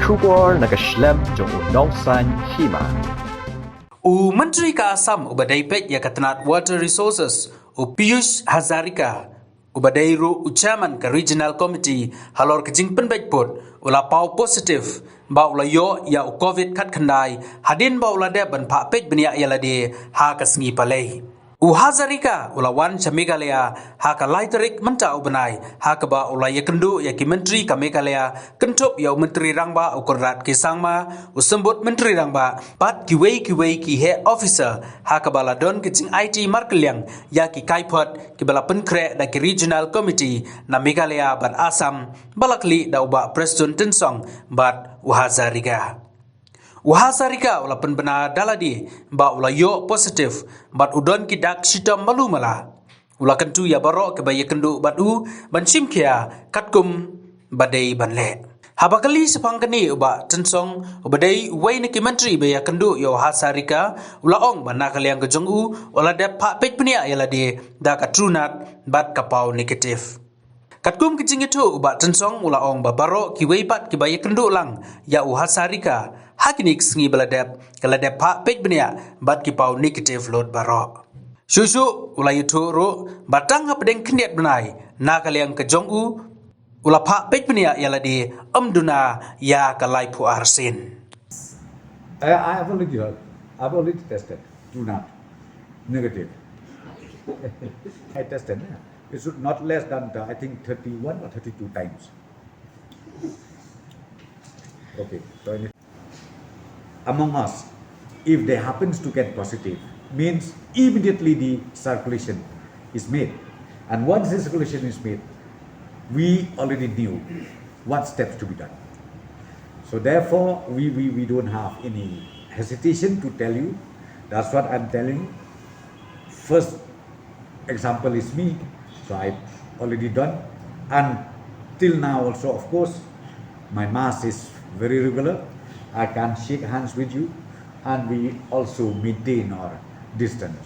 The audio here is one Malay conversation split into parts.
Shubor nakaslem jong nausan hima. Menteri ka Assam ubadai pet ya katanat Water Resources Piyush Hazarika ubadai ru ucaman ka Regional Committee halor kejing penbaikput ula pau positif ba ula yo ya COVID kat kandai hadin ba ula de ban pa pet benia ya lade ha kasngi palai. Hazarika ula wan cha Meghalaya ha ka laiterik menta ubanai ha ka ba ula ya kendu ya ki menteri ka Meghalaya kentup ya menteri rangba ukurat ki sangma usembut menteri rangba pat ki wei ki he officer ha ka bala don ki jing IT markeliang ya ki kaipot ki bala penkre da ki regional committee na Meghalaya ban Assam balakli da uba Preston Tensong bat Hazarika. Hazarika ula penbena daladi ba ula yo positif bat udon kidak sitam malu mala ula kentu ya baro ke baye kendu batu ban simkia katkum badai banle habakali sepangkani uba tensong ubadai wai neki menteri baya kendu yo Hazarika ula ong banakali yang kejongu ula de pak pej penia yala de da katrunat bat kapau negatif. Katkum kicing itu ubat tensong ula ong babaro ki weipat ki baye kendu lang ya Hazarika hakinik sengi beladep keladep pak pej benia bat ki pau negatif load baro. Susu ula itu ro batang pedeng kendiat benai na kaliang kejongu ula pak pej benia yala di amduna ya kalai pu arsin. I've already tested. Do not negative. I tested. It should not less than I think 31 or 32 times. Okay. So among us, if they happens to get positive, means immediately the circulation is made, and once the circulation is made, we already knew what steps to be done. So therefore, we don't have any hesitation to tell you. That's what I'm telling. First example is me. So I've already done, and till now also, of course, my mass is very regular. I can shake hands with you, and we also maintain our distance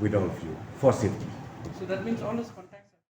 with all of you for safety. So that means all is